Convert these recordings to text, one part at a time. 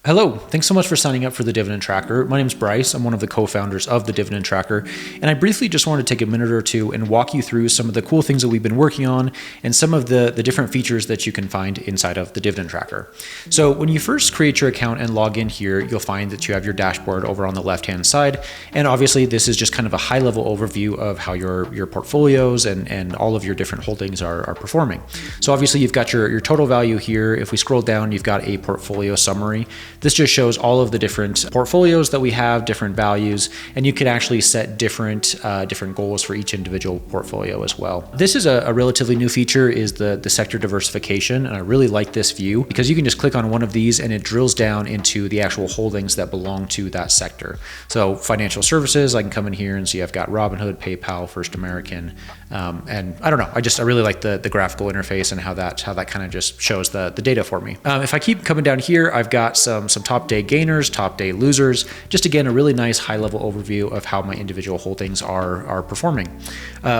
Hello, thanks so much for signing up for the Dividend Tracker. My name is Bryce. I'm one of the co-founders of the Dividend Tracker, and I briefly just wanted to take a minute or two and walk you through some of the cool things that we've been working on and some of the different features that you can find inside of the Dividend Tracker. So when you first create your account and log in here, you'll find that you have your dashboard over on the left-hand side, and obviously this is just kind of a high-level overview of how your portfolios and all of your different holdings are performing. So obviously you've got your total value here. If we scroll down, you've got a portfolio summary. This just shows all of the different portfolios that we have, different values, and you can actually set different goals for each individual portfolio as well. This is a relatively new feature, is the sector diversification, and I really like this view because you can just click on one of these and it drills down into the actual holdings that belong to that sector. So financial services, I can come in here and see I've got Robinhood, PayPal, First American, and I don't know, I really like the graphical interface and how that kind of just shows the data for me. If I keep coming down here, I've got some top day gainers, top day losers. Just again, a really nice high level overview of how my individual holdings are performing.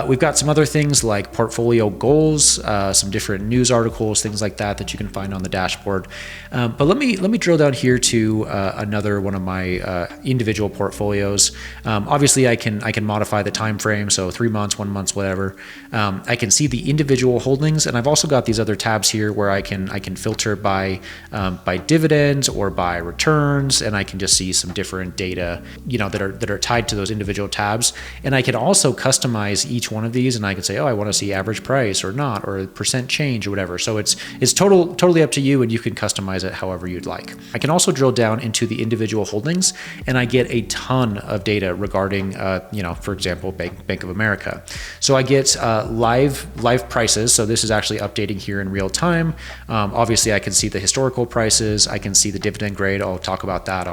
We've got some other things like portfolio goals, some different news articles, things like that you can find on the dashboard. But let me drill down here to another one of my individual portfolios. Obviously, I can modify the time frame, so 3 months, 1 month, whatever. I can see the individual holdings, and I've also got these other tabs here where I can filter by dividends or by returns, and I can just see some different data, that are tied to those individual tabs. And I can also customize each one of these, and I can say, oh, I want to see average price or not, or percent change or whatever. So it's totally up to you, and you can customize it however you'd like. I can also drill down into the individual holdings, and I get a ton of data regarding, for example, Bank of America. So I get live prices. So this is actually updating here in real time. Obviously, I can see the historical prices. I can see the dividend grade. I'll talk about that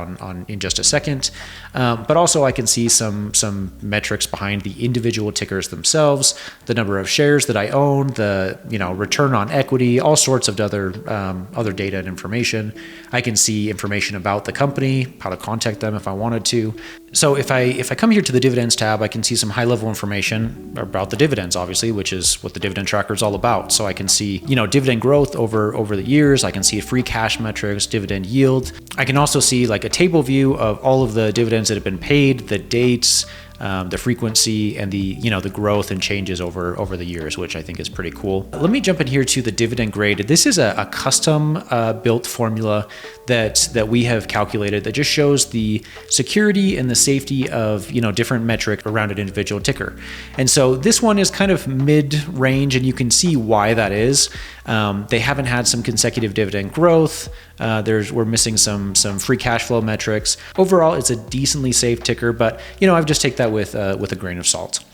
in just a second. But also I can see some metrics behind the individual tickers themselves, the number of shares that I own, the return on equity, all sorts of other data and information. I can see information about the company, how to contact them if I wanted to. So if I come here to the dividends tab, I can see some high level information about the dividends, obviously, which is what the dividend tracker is all about. So I can see, dividend growth over the years. I can see free cash metrics, dividend yield. I can also see like a table view of all of the dividends that have been paid, the dates, the frequency, and the growth and changes over the years, which I think is pretty cool. Let me jump in here to the dividend grade. This is a custom built formula that we have calculated that just shows the security and the safety of different metrics around an individual ticker. And so this one is kind of mid-range, and you can see why that is. They haven't had some consecutive dividend growth. We're missing some free cash flow metrics. Overall, it's a decently safe ticker, but I would just take that with a grain of salt.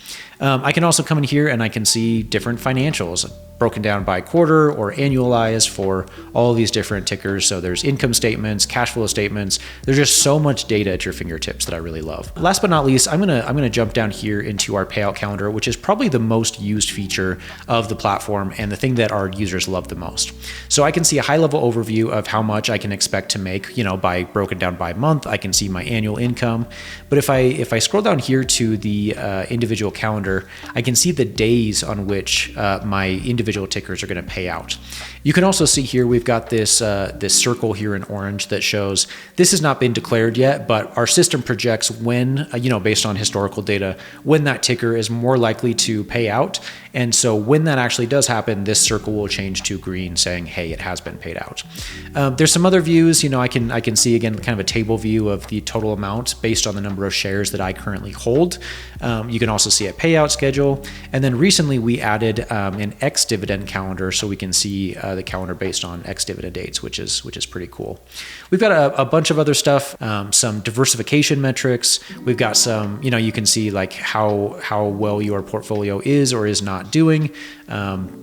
I can also come in here and I can see different financials broken down by quarter or annualized for all of these different tickers. So there's income statements, cash flow statements. There's just so much data at your fingertips that I really love. Last but not least, I'm gonna jump down here into our payout calendar, which is probably the most used feature of the platform and the thing that our users love the most. So I can see a high level overview of how much I can expect to make, by broken down by month. I can see my annual income. But if I scroll down here to the individual calendar, I can see the days on which my individual tickers are going to pay out. You can also see here we've got this circle here in orange that shows this has not been declared yet, but our system projects when, based on historical data, when that ticker is more likely to pay out. And so when that actually does happen, this circle will change to green saying, hey, it has been paid out. There's some other views, I can see again kind of a table view of the total amount based on the number of shares that I currently hold. You can also see a payout schedule. And then recently we added an ex-dividend calendar so we can see the calendar based on ex-dividend dates, which is pretty cool. We've got a bunch of other stuff, some diversification metrics. We've got some, you can see like how well your portfolio is or is not doing,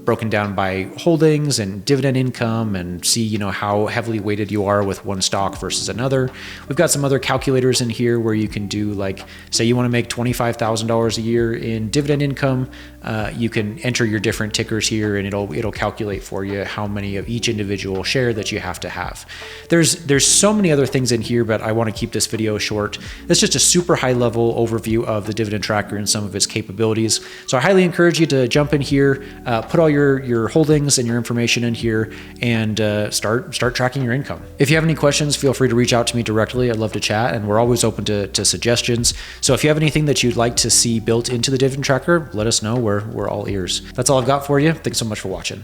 broken down by holdings and dividend income, and see how heavily weighted you are with one stock versus another. We've got some other calculators in here where you can do, like, say you want to make $25,000 a year, you're in dividend income, you can enter your different tickers here, and it'll calculate for you how many of each individual share that you have to have. There's so many other things in here, but I want to keep this video short. That's just a super high level overview of the Dividend Tracker and some of its capabilities. So I highly encourage you to jump in here, put all your holdings and your information in here, and start tracking your income. If you have any questions, feel free to reach out to me directly. I'd love to chat, and we're always open to suggestions. So if you have anything that you'd like to see built into the Dividend Tracker, let us know. We're all ears. That's all I've got for you. Thanks so much for watching.